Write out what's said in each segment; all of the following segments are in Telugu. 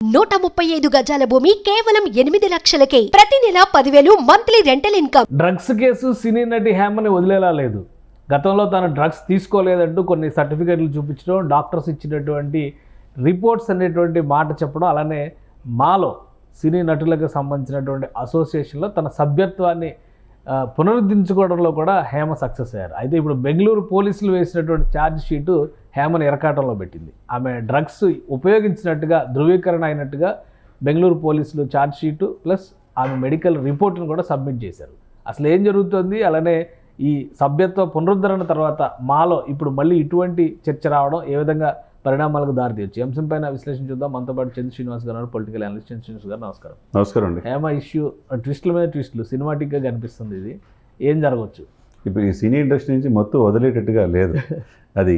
135 గజాల భూమి కేవలం 8 లక్షలకే. ప్రతి నెల 10,000 monthly rental income. Drugs case సినీ నటి హేమని వదిలేలా లేదు. గతంలో తను డ్రగ్స్ తీసుకోలేదంటూ కొన్ని సర్టిఫికెట్లు చూపించడం, డాక్టర్స్ ఇచ్చినటువంటి రిపోర్ట్స్ అనేటువంటి మాట చెప్పడం, అలానే మాలో సినీ నటులకు సంబంధించినటువంటి అసోసియేషన్లో తన సభ్యత్వాన్ని పునరుద్ధరించుకోవడంలో కూడా హేమ సక్సెస్ అయ్యారు. అయితే ఇప్పుడు బెంగళూరు పోలీసులు వేసినటువంటి ఛార్జ్ షీటు హేమను ఎరకాటంలో పెట్టింది. ఆమె డ్రగ్స్ ఉపయోగించినట్టుగా ధృవీకరణ అయినట్టుగా బెంగళూరు పోలీసులు ఛార్జ్ షీటు ప్లస్ ఆమె మెడికల్ రిపోర్ట్ను కూడా సబ్మిట్ చేశారు. అసలు ఏం జరుగుతుంది, అలానే ఈ సభ్యత్వ పునరుద్ధరణ తర్వాత మాలో ఇప్పుడు మళ్ళీ ఇటువంటి చర్చ రావడం ఏ విధంగా పరిణామాలకు దారితీయచ్చు, అంశం పైన విశ్లేషణ చూద్దాం. మనతో పాటు చంద్ర శ్రీనివాస్ గారు, పొలిటికల్ అనలిస్ట్ చంద్ర శ్రీనివాస్ గారు, నమస్కారం. నమస్కారం అండి. హేమ ఇష్యూ ట్విస్టుల మీద ట్విస్టులు, సినిమాటిక్గా కనిపిస్తుంది. ఇది ఏం జరగవచ్చు? ఇప్పుడు ఈ సినీ ఇండస్ట్రీ నుంచి మొత్తం వదిలేటట్టుగా లేదు. అది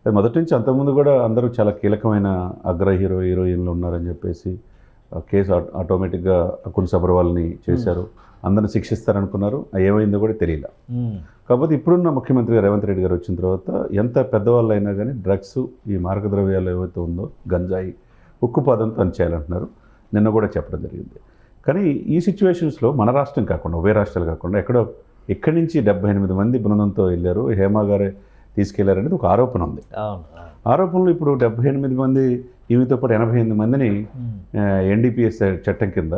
మొదటి నుంచి అంతకుముందు కూడా అందరూ చాలా కీలకమైన అగ్ర హీరోయిన్లు ఉన్నారని చెప్పేసి కేసు ఆటోమేటిక్గా అకున్ సబర్వాల్ని చేశారు. అందరిని శిక్షిస్తారనుకున్నారు, ఏమైందో కూడా తెలియలే. కాకపోతే ఇప్పుడున్న ముఖ్యమంత్రి రేవంత్ రెడ్డి గారు వచ్చిన తర్వాత ఎంత పెద్దవాళ్ళు అయినా కానీ డ్రగ్స్, ఈ మార్గద్రవ్యాలు ఏవైతే ఉందో గంజాయి, ఉక్కుపాదం తను చేయాలంటున్నారు. నిన్న కూడా చెప్పడం జరిగింది. కానీ ఈ సిచ్యువేషన్స్లో మన రాష్ట్రం కాకుండా, ఉభయ రాష్ట్రాలు కాకుండా ఇక్కడి నుంచి 78 మంది బృందంతో వెళ్ళారు, హేమ గారే తీసుకెళ్లారనేది ఒక ఆరోపణ ఉంది. ఆరోపణలు ఇప్పుడు 78 మంది, ఈమెతో పాటు 88 మందిని ఎన్డీపీఎస్ చట్టం కింద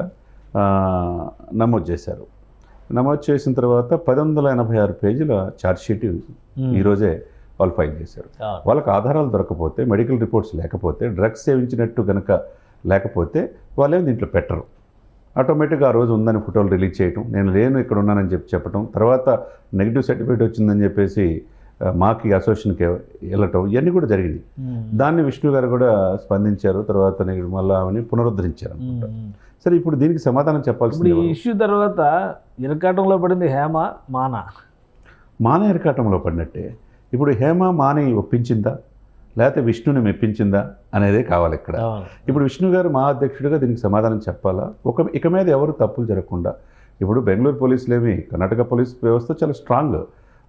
నమోదు చేశారు. నమోదు చేసిన తర్వాత 1186 పేజీల ఛార్జ్షీట్ ఈరోజే వాళ్ళు ఫైల్ చేశారు. వాళ్ళకి ఆధారాలు దొరకపోతే, మెడికల్ రిపోర్ట్స్ లేకపోతే, డ్రగ్స్ సేవించినట్టు కనుక లేకపోతే వాళ్ళేం దీంట్లో పెట్టరు. ఆటోమేటిక్గా ఆ రోజు ఉందని ఫోటోలు రిలీజ్ చేయటం, నేను లేను ఇక్కడ ఉన్నానని చెప్పడం, తర్వాత నెగిటివ్ సర్టిఫికేట్ వచ్చిందని చెప్పేసి మాకి అసోసియేషన్కి వెళ్ళటం, ఇవన్నీ కూడా జరిగింది. దాన్ని విష్ణు గారు కూడా స్పందించారు. తర్వాత మళ్ళీ ఆమెని పునరుద్ధరించారు అనుకుంటా. సరే, ఇప్పుడు దీనికి సమాధానం చెప్పాల్సింది. ఈ ఇష్యూ తర్వాత ఇరకాటంలో పడింది హేమ, మాన ఇరకాటంలో పడినట్టే. ఇప్పుడు హేమ మాని ఒప్పించిందా లేకపోతే విష్ణుని మెప్పించిందా అనేదే కావాలి ఇక్కడ. ఇప్పుడు విష్ణు గారు మా అధ్యక్షుడిగా దీనికి సమాధానం చెప్పాలా? ఇక మీద ఎవరు తప్పులు జరగకుండా. ఇప్పుడు బెంగళూరు పోలీసులు ఏమి, కర్ణాటక పోలీస్ వ్యవస్థ చాలా స్ట్రాంగ్.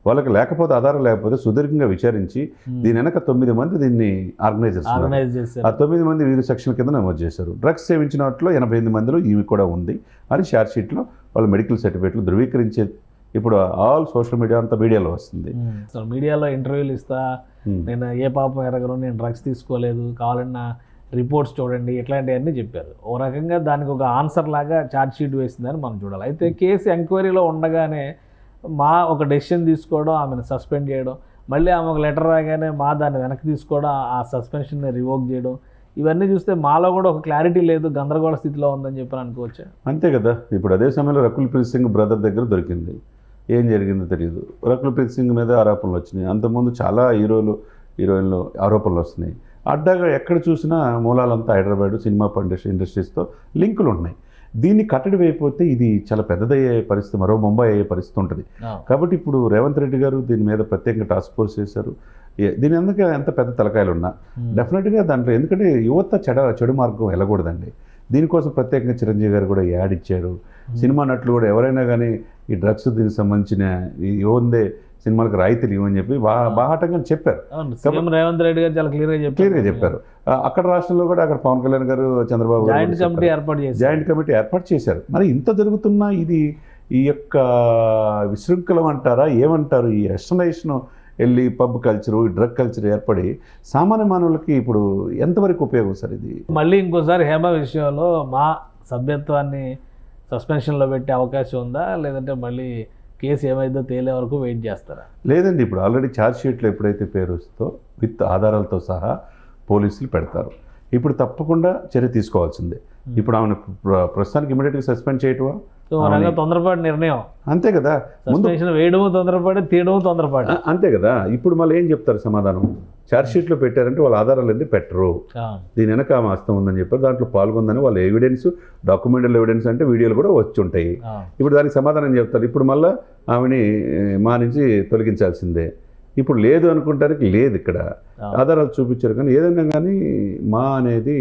వాళ్ళకి లేకపోతే ఆధారం లేకపోతే సుదీర్ఘంగా విచారించి దీని వెనక 9 మంది దీన్ని ఆర్గనైజ్ చేస్తారు. ఆ 9 మంది వివిధ సెక్షన్ల కింద నమోదు చేశారు. డ్రగ్స్ సేవించిన వాటిలో 88 మందిలో ఈమె కూడా ఉంది అని ఛార్జ్ షీట్లో వాళ్ళు మెడికల్ సర్టిఫికేట్లు ధృవీకరించే. ఇప్పుడు ఆల్ సోషల్ మీడియా అంతా మీడియాలో వస్తుంది. మీడియాలో ఇంటర్వ్యూలు ఇస్తా, నేను ఏ పాపం ఎరగను, నేను డ్రగ్స్ తీసుకోలేదు, కావాలన్నా రిపోర్ట్స్ చూడండి, ఇట్లాంటివన్నీ చెప్పారు. ఓ రకంగా దానికి ఒక ఆన్సర్ లాగా ఛార్జ్ షీట్ వేసిందని మనం చూడాలి. అయితే కేసు ఎంక్వైరీలో ఉండగానే ఒక డెసిషన్ తీసుకోవడం, ఆమెను సస్పెండ్ చేయడం, మళ్ళీ ఆమె ఒక లెటర్ రాగానే దాన్ని వెనక్కి తీసుకోవడం, ఆ సస్పెన్షన్ని రివోక్ చేయడం, ఇవన్నీ చూస్తే మాలో కూడా ఒక క్లారిటీ లేదు, గందరగోళ స్థితిలో ఉందని చెప్పి అనుకోవచ్చు. అంతే కదా. ఇప్పుడు అదే సమయంలో రకుల్ ప్రీత్ సింగ్ బ్రదర్ దగ్గర దొరికింది. ఏం జరిగిందో తెలియదు. రకుల్ ప్రీత్ సింగ్ మీద ఆరోపణలు వచ్చినాయి. అంతకుముందు చాలా హీరోయిన్లు ఆరోపణలు వస్తున్నాయి. అడ్డాగా ఎక్కడ చూసినా మూలాలంతా హైదరాబాద్ సినిమా ఇండస్ట్రీస్తో లింకులు ఉన్నాయి. దీన్ని కట్టడి అయిపోతే ఇది చాలా పెద్దదయ్యే పరిస్థితి, మరో ముంబై అయ్యే పరిస్థితి ఉంటుంది. కాబట్టి ఇప్పుడు రేవంత్ రెడ్డి గారు దీని మీద ప్రత్యేకంగా టాస్క్ ఫోర్స్ చేశారు. దీని అందుకే ఎంత పెద్ద తలకాయలు ఉన్నా డెఫినెట్గా దాంట్లో, ఎందుకంటే యువత చెడు మార్గం వెళ్ళకూడదండి. దీనికోసం ప్రత్యేకంగా చిరంజీవి గారు కూడా యాడ్ ఇచ్చారు. సినిమా నటులు కూడా ఎవరైనా కానీ ఈ డ్రగ్స్ దీనికి సంబంధించిన యువందే సినిమాలకు రాయితీలు ఇవ్వని చెప్పి బాహాటంగా చెప్పారు. రేవంత్ రెడ్డి గారు చాలా క్లియర్గా చెప్పారు. అక్కడ రాష్ట్రంలో కూడా అక్కడ పవన్ కళ్యాణ్ గారు, చంద్రబాబు జాయింట్ కమిటీ ఏర్పాటు చేశారు. మరి ఇంత జరుగుతున్నా ఇది ఈ యొక్క విశృంఖలం అంటారా, ఏమంటారు? ఈ వెస్టర్నైజేషన్ వెళ్ళి పబ్ కల్చరు, డ్రగ్ కల్చర్ ఏర్పడి సామాన్య మానవులకి ఇప్పుడు ఎంతవరకు ఉపయోగం సార్ ఇది? మళ్ళీ ఇంకోసారి హేమ విషయంలో మా సభ్యత్వాన్ని సస్పెన్షన్లో పెట్టే అవకాశం ఉందా, లేదంటే మళ్ళీ కేసు ఏమైందో తేలే వరకు వెయిట్ చేస్తారా? లేదండి, ఇప్పుడు ఆల్రెడీ ఛార్జ్ షీట్లో ఎప్పుడైతే పేరు వస్తుందో విత్ ఆధారాలతో సహా పోలీసులు పెడతారు. ఇప్పుడు తప్పకుండా చర్య తీసుకోవాల్సిందే. ఇప్పుడు ఆమెను ప్రస్తుతానికి ఇమీడియట్గా సస్పెండ్ చేయటమా? తొందరపాటు నిర్ణయం. అంతే కదా, ముందు వేయడము తొందరపాటు, తీయడము తొందరపాటు. అంతే కదా. ఇప్పుడు మళ్ళీ ఏం చెప్తారు సమాధానం? ఛార్జ్ షీట్లో పెట్టారంటే వాళ్ళ ఆధారాలు ఎందుకు పెట్టరు? దీని వెనక ఆమె హస్తం ఉందని చెప్పారు, దాంట్లో పాల్గొందని వాళ్ళ ఎవిడెన్స్, డాక్యుమెంటల్ ఎవిడెన్స్ అంటే వీడియోలు కూడా వచ్చి ఉంటాయి. ఇప్పుడు దానికి సమాధానం చెప్తారు. ఇప్పుడు మళ్ళీ ఆమెని మా నుంచి తొలగించాల్సిందే. ఇప్పుడు లేదు అనుకుంటానికి లేదు, ఇక్కడ ఆధారాలు చూపించారు. కానీ ఏదైనా కానీ మా అనేది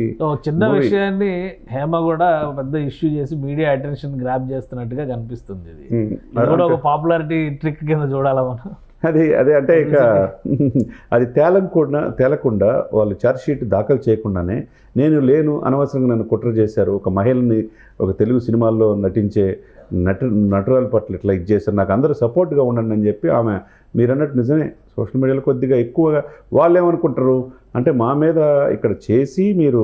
చిన్న విషయాన్ని హేమ కూడా పెద్ద ఇష్యూ చేసి మీడియా అటెన్షన్ గ్రాప్ చేస్తున్నట్టుగా కనిపిస్తుంది. ఇది కూడా ఒక పాపులారిటీ ట్రిక్ కింద చూడాలా మనం. అదే అంటే ఇక అది తేలకుండా వాళ్ళు ఛార్జ్ షీట్ దాఖలు చేయకుండానే నేను లేను, అనవసరంగా నన్ను కుట్ర చేశారు, ఒక మహిళని ఒక తెలుగు సినిమాల్లో నటించే నటురాల పట్ల ఇట్లా ఇది చేశారు, నాకు అందరూ సపోర్ట్గా ఉండండి అని చెప్పి ఆమె మీరన్నట్టు నిజమే సోషల్ మీడియాలో కొద్దిగా ఎక్కువగా వాళ్ళు ఏమనుకుంటారు అంటే మా మీద ఇక్కడ చేసి మీరు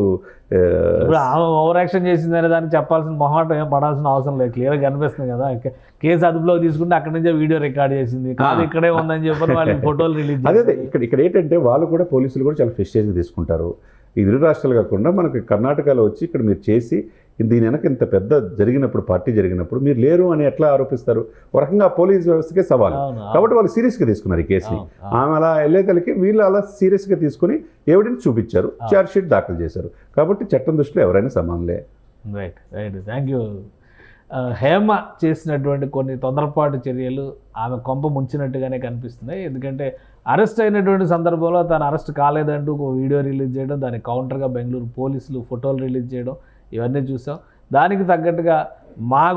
ఇప్పుడు ఆమె ఓవర్ యాక్షన్ చేసిందనే దానికి చెప్పాల్సిన మొహాటం ఏం పడాల్సిన అవసరం లేదు, క్లియర్గా కనిపిస్తుంది కదా. కేసు అదుపులో తీసుకుంటే అక్కడి నుంచే వీడియో రికార్డ్ చేసింది, కాదు ఇక్కడే ఉందని చెప్పి వాళ్ళకి ఫోటోలు రిలీజ్ అదే ఇక్కడ ఏంటంటే వాళ్ళు కూడా పోలీసులు కూడా చాలా ప్రెస్టేజ్గా తీసుకుంటారు. ఈ ఇరు రాష్ట్రాలు కాకుండా మనకి కర్ణాటకలో వచ్చి ఇక్కడ మీరు చేసి దీని వెనక ఇంత పెద్ద జరిగినప్పుడు పార్టీ జరిగినప్పుడు మీరు లేరు అని ఎట్లా ఆరోపిస్తారు? ఒక రకంగా పోలీస్ వ్యవస్థకే సవాలు. కాబట్టి వాళ్ళు సీరియస్గా తీసుకున్నారు ఈ కేసుని. ఆమె అలా వెళ్ళేదలికి వీళ్ళు అలా సీరియస్గా తీసుకుని ఎవిడెన్స్ చూపించారు, ఛార్జ్ షీట్ దాఖలు చేశారు. కాబట్టి చట్టం దృష్టిలో ఎవరైనా సమానలే. Right thank you. హేమ చేసినటువంటి కొన్ని తొందరపాటు చర్యలు ఆమె కొంప ముంచినట్టుగానే కనిపిస్తున్నాయి. ఎందుకంటే అరెస్ట్ అయినటువంటి సందర్భంలో తను అరెస్ట్ కాలేదంటూ ఒక వీడియో రిలీజ్ చేయడం, దానికి కౌంటర్గా బెంగళూరు పోలీసులు ఫోటోలు రిలీజ్ చేయడం, ఇవన్నీ చూసాం. దానికి తగ్గట్టుగా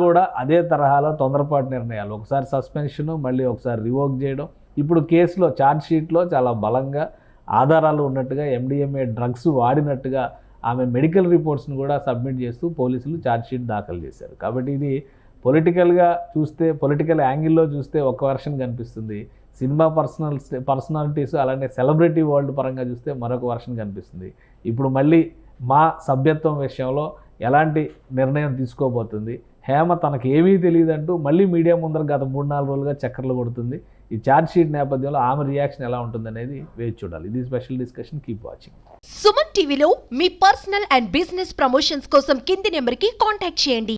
కూడా అదే తరహాలో తొందరపాటు నిర్ణయాలు, ఒకసారి సస్పెన్షను, మళ్ళీ ఒకసారి రివోక్ చేయడం. ఇప్పుడు కేసులో ఛార్జ్ షీట్లో చాలా బలంగా ఆధారాలు ఉన్నట్టుగా, MDMA డ్రగ్స్ వాడినట్టుగా ఆమె మెడికల్ రిపోర్ట్స్ని కూడా సబ్మిట్ చేస్తూ పోలీసులు ఛార్జ్ షీట్ దాఖలు చేశారు. కాబట్టి ఇది పొలిటికల్గా చూస్తే, పొలిటికల్ యాంగిల్లో చూస్తే ఒక వర్షన్ కనిపిస్తుంది, సినిమా పర్సనాలిటీస్ అలానే సెలబ్రిటీ వరల్డ్ పరంగా చూస్తే మరొక వర్షన్ కనిపిస్తుంది. ఇప్పుడు మళ్ళీ మా సభ్యత్వం విషయంలో ఎలాంటి నిర్ణయం తీసుకోబోతుంది, హేమ తనకు ఏమీ తెలియదంటూ మళ్ళీ మీడియా ముందర గత 3-4 రోజులుగా చక్కర్లు కొడుతుంది. ఈ ఛార్జ్ షీట్ నేపథ్యంలో ఆమె రియాక్షన్ ఎలా ఉంటుందనేది వేచి చూడాలి. ఇది special discussion, keep watching. Suman టీవీలో మీ పర్సనల్ అండ్ బిజినెస్ ప్రమోషన్స్ కోసం కింది నెంబర్కి కాంటాక్ట్ చేయండి.